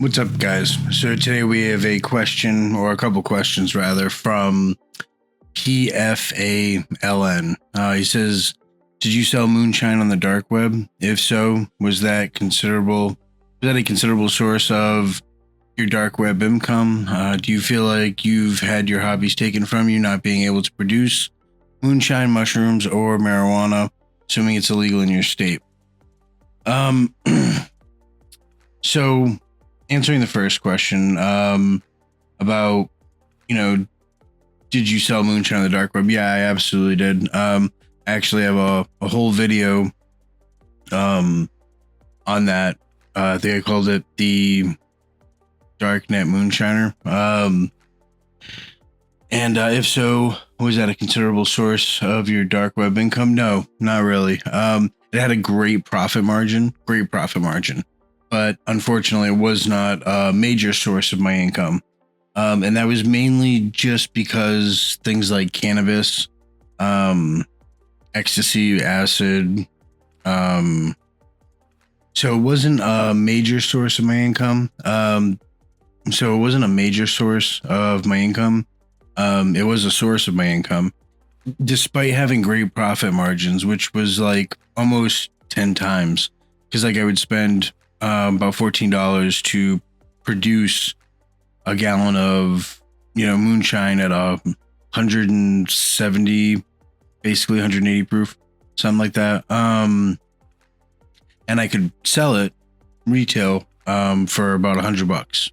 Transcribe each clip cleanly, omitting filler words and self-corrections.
What's up, guys? So today we have a question, or a couple questions rather, from p.f.a.l.n. He says, "Did you sell moonshine on the dark web? If so, was that a considerable source of your dark web income? Do you feel like you've had your hobbies taken from you, not being able to produce moonshine, mushrooms, or marijuana, assuming it's illegal in your state?" So answering the first question, about, did you sell moonshine on the dark web? Yeah, I absolutely did. I actually have a whole video, on that. I think I called it the Darknet Moonshiner. And if so, was that a considerable source of your dark web income? No, not really. It had a great profit margin, but unfortunately it was not a major source of my income. And that was mainly just because things like cannabis, ecstasy, acid, so it wasn't a major source of my income. It was a source of my income, despite having great profit margins, which was like almost 10 times. Because like I would spend about $14 to produce a gallon of, moonshine at 170, basically 180 proof, something like that. And I could sell it retail for about $100.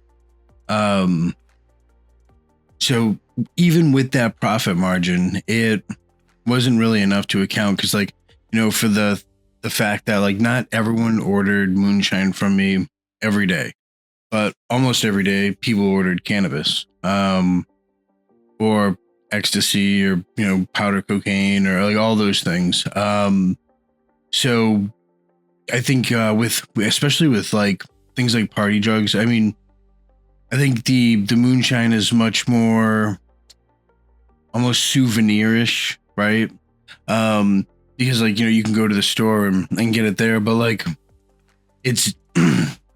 So even with that profit margin, it wasn't really enough to account, because for the fact that like not everyone ordered moonshine from me every day, but almost every day people ordered cannabis, or ecstasy, or powder cocaine, or like all those things. So I think especially with like things like party drugs, I mean, I think the moonshine is much more almost souvenirish, right? Because you can go to the store and get it there, but like it's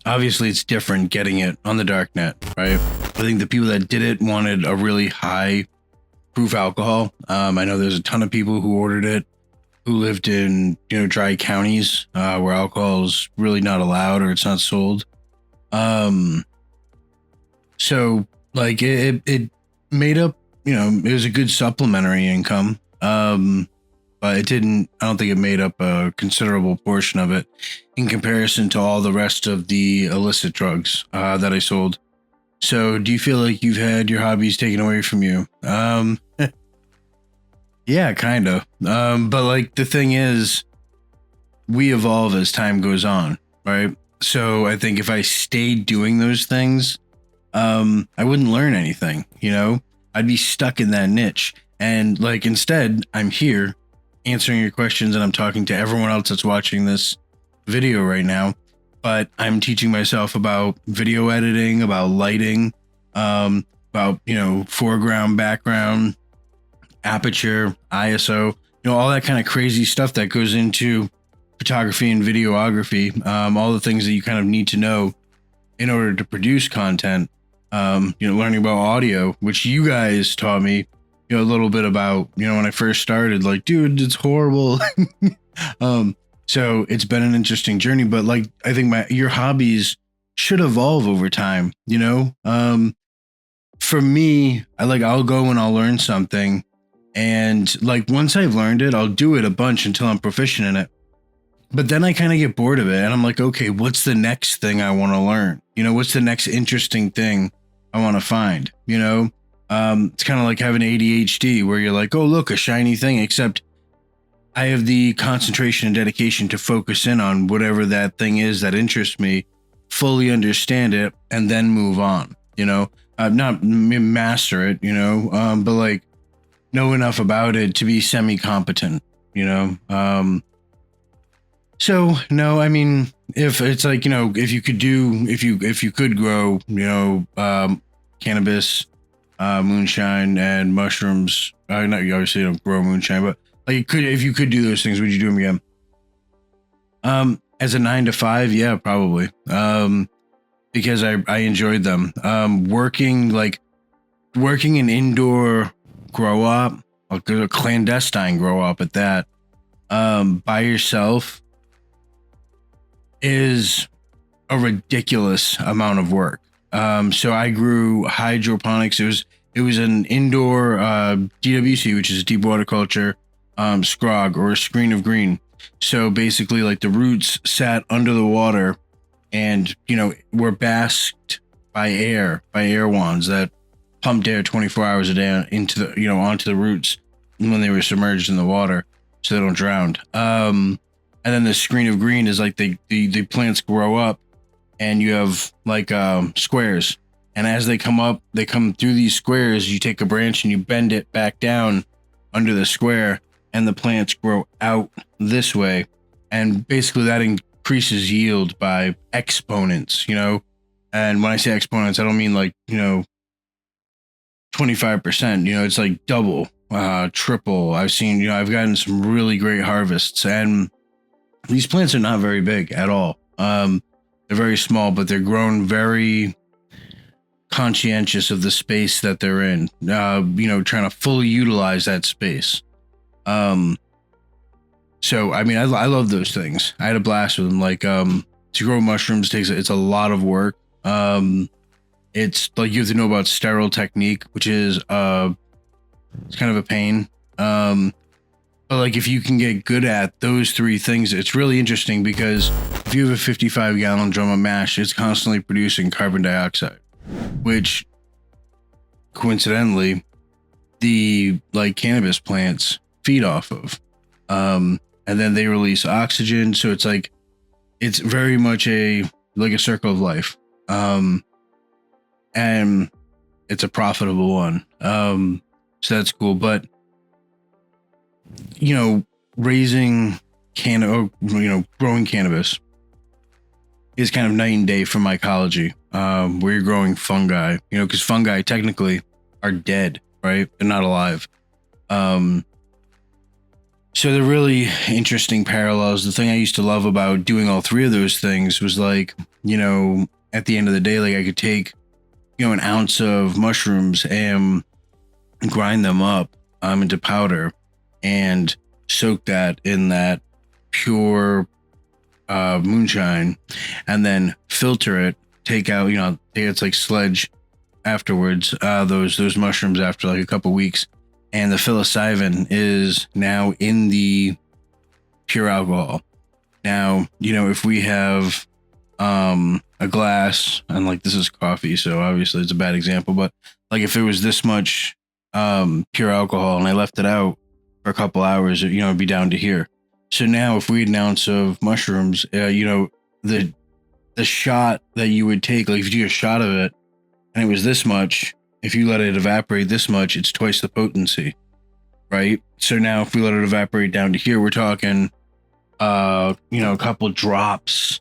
obviously it's different getting it on the darknet, right? I think the people that did it wanted a really high proof alcohol. I know there's a ton of people who ordered it who lived in dry counties where alcohol is really not allowed or it's not sold. So like it made up, it was a good supplementary income. But I don't think it made up a considerable portion of it in comparison to all the rest of the illicit drugs that I sold. So do you feel like you've had your hobbies taken away from you? Yeah, kind of. But like the thing is, we evolve as time goes on, right? So I think if I stayed doing those things, I wouldn't learn anything, I'd be stuck in that niche. And like, instead, I'm here answering your questions and I'm talking to everyone else that's watching this video right now. But I'm teaching myself about video editing, about lighting, about, foreground, background, aperture, ISO, all that kind of crazy stuff that goes into photography and videography, all the things that you kind of need to know in order to produce content. Learning about audio, which you guys taught me, a little bit about, when I first started, like, dude, it's horrible. So it's been an interesting journey, but like, I think your hobbies should evolve over time, for me, I'll go and I'll learn something. And like, once I've learned it, I'll do it a bunch until I'm proficient in it. But then I kind of get bored of it and I'm like, okay, what's the next thing I want to learn? What's the next interesting thing I want to find? It's kind of like having ADHD where you're like, oh, look, a shiny thing, except I have the concentration and dedication to focus in on whatever that thing is that interests me, fully understand it, and then move on, not master it, but like know enough about it to be semi-competent, So no, I mean, if it's like, if you could grow, cannabis, moonshine and mushrooms, not you obviously don't grow moonshine, but like if you could do those things, would you do them again? As a 9 to 5? Yeah, probably. because I enjoyed them. Working an indoor grow up, a clandestine grow up at that, by yourself is a ridiculous amount of work. So I grew hydroponics. It was an indoor DWC, which is deep water culture, SCRoG, or a screen of green. So basically, like, the roots sat under the water, and were basked by air wands that pumped air 24 hours a day into the onto the roots when they were submerged in the water, so they don't drown. And then the screen of green is like the plants grow up, and you have like squares. And as they come up, they come through these squares. You take a branch and you bend it back down under the square, and the plants grow out this way. And basically that increases yield by exponents, And when I say exponents, I don't mean like, 25%, it's like double, triple. I've gotten some really great harvests, and these plants are not very big at all. They're very small, but they're grown very conscientious of the space that they're in, trying to fully utilize that space. So, I mean, I love those things. I had a blast with them. Like, to grow mushrooms it's a lot of work. It's like you have to know about sterile technique, which is, it's kind of a pain. But like, if you can get good at those three things, it's really interesting, because if you have a 55-gallon drum of mash, it's constantly producing carbon dioxide, which coincidentally the cannabis plants feed off of. And then they release oxygen. So it's very much a circle of life. And it's a profitable one. So that's cool. But, raising growing cannabis is kind of night and day from mycology, where you're growing fungi, because fungi technically are dead, right? They're not alive. So they're really interesting parallels. The thing I used to love about doing all three of those things was at the end of the day, I could take, an ounce of mushrooms and grind them up into powder and soak that in that pure moonshine, and then filter it, take out, it's like sludge afterwards, those mushrooms after a couple weeks. And the psilocybin is now in the pure alcohol. Now, if we have a glass, and this is coffee, so obviously it's a bad example, but if it was this much pure alcohol and I left it out for a couple hours, it'd be down to here. So now if we had an ounce of mushrooms, the shot that you would take, if you do a shot of it and it was this much, if you let it evaporate this much, it's twice the potency, right? So now if we let it evaporate down to here, we're talking, a couple drops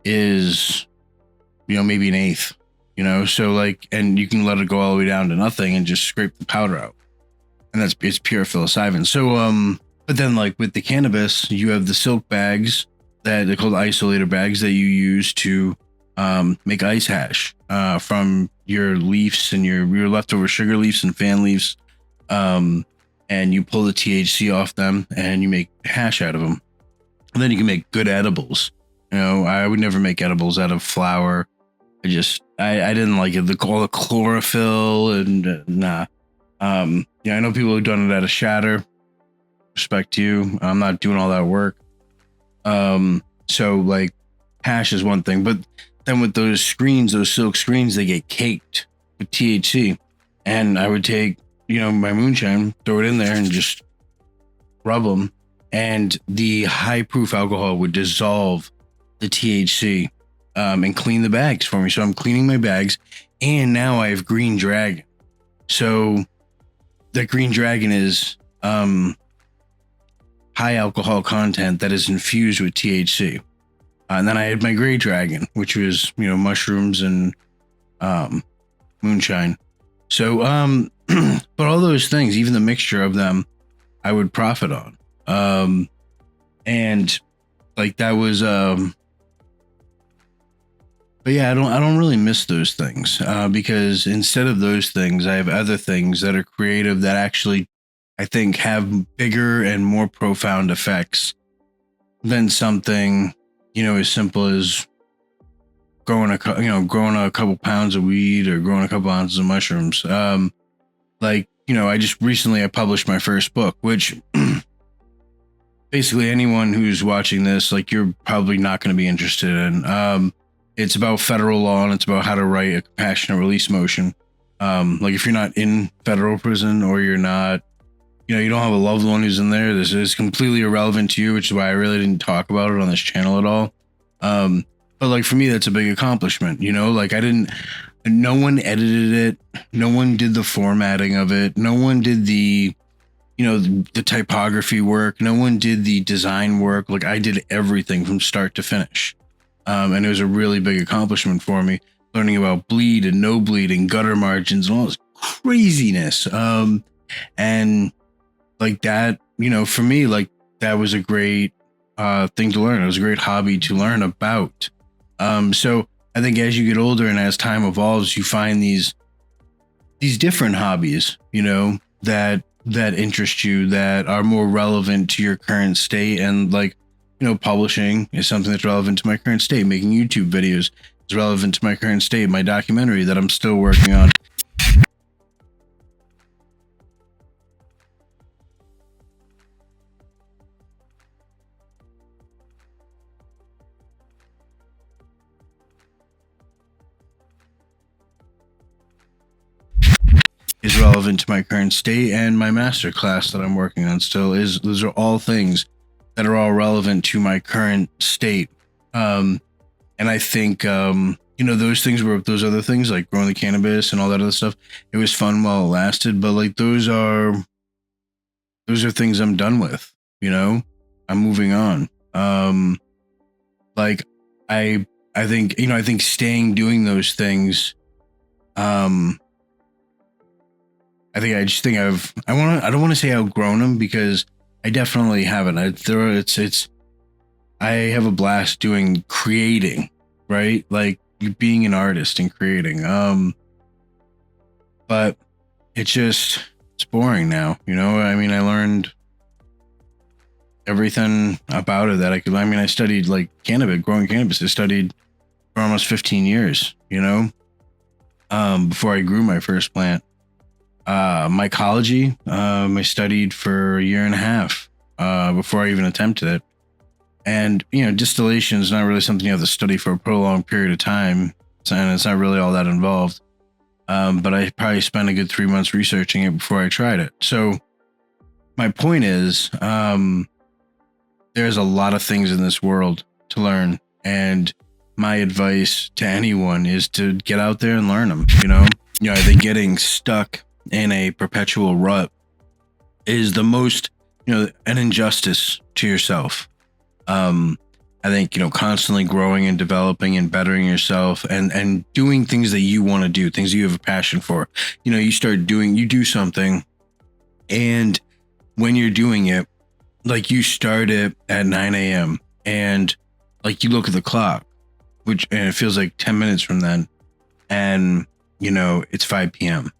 is, maybe an eighth, so and you can let it go all the way down to nothing and just scrape the powder out. And it's pure psilocybin. So, but then with the cannabis, you have the silk bags that they're called isolator bags that you use to make ice hash from your leaves and your leftover sugar leaves and fan leaves, and you pull the THC off them and you make hash out of them. And then you can make good edibles. I would never make edibles out of flour. I didn't like it. All the chlorophyll and nah. I know people who've done it out of shatter. Respect to you. I'm not doing all that work. So hash is one thing, but then with those screens, those silk screens, they get caked with THC. And I would take, my moonshine, throw it in there and just rub them. And the high proof alcohol would dissolve the THC and clean the bags for me. So I'm cleaning my bags, and now I have Green Dragon. So the Green Dragon is high alcohol content that is infused with THC. And then I had my Gray Dragon, which was, mushrooms and moonshine. So, but all those things, even the mixture of them, I would profit on. And that was, But yeah, I don't really miss those things because instead of those things, I have other things that are creative that actually I think have bigger and more profound effects than something, as simple as growing a couple pounds of weed or growing a couple ounces of mushrooms. I just recently I published my first book, which basically anyone who's watching this, like, you're probably not going to be interested in. It's about federal law and it's about how to write a compassionate release motion. Like, if you're not in federal prison or you're not, you don't have a loved one who's in there, this is completely irrelevant to you, which is why I really didn't talk about it on this channel at all. But like, for me, that's a big accomplishment, like no one edited it. No one did the formatting of it. No one did the typography work. No one did the design work. Like, I did everything from start to finish. And it was a really big accomplishment for me, learning about bleed and no bleed and gutter margins and all this craziness. And like that, for me, like, that was a great thing to learn. It was a great hobby to learn about. So I think as you get older and as time evolves, you find these different hobbies, that interest you, that are more relevant to your current state. And like, publishing is something that's relevant to my current state. Making YouTube videos is relevant to my current state. My documentary that I'm still working on is relevant to my current state, and my master class that I'm working on still is. Those are all things that are all relevant to my current state. And I think, those other things like growing the cannabis and all that other stuff, it was fun while it lasted, but like, those are things I'm done with, I'm moving on. Like, I think staying doing those things, I don't want to say outgrown them, because I definitely haven't. I have a blast creating, right? Like, being an artist and creating. But it's boring now, I mean, I learned everything about it that I could. I mean, I studied like growing cannabis. I studied for almost 15 years, before I grew my first plant. Mycology, I studied for a year and a half before I even attempted it. And, distillation is not really something you have to study for a prolonged period of time, and it's not really all that involved. But I probably spent a good 3 months researching it before I tried it. So my point is, there's a lot of things in this world to learn. And my advice to anyone is to get out there and learn them, I think getting stuck in a perpetual rut is the most, an injustice to yourself. I think, constantly growing and developing and bettering yourself and doing things that you want to do, things that you have a passion for. You do something, and when you're doing it, like, you start it at 9 a.m. and like, you look at the clock, and it feels like 10 minutes from then, and it's 5 p.m.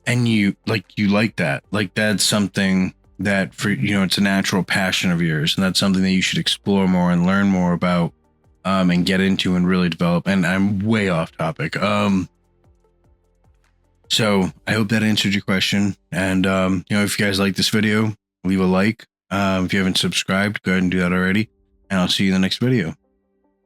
and you like that. Like, that's something that it's a natural passion of yours, and that's something that you should explore more and learn more about, and get into and really develop. And I'm way off topic. So I hope that answered your question. And, if you guys like this video, leave a like. If you haven't subscribed, go ahead and do that already. And I'll see you in the next video.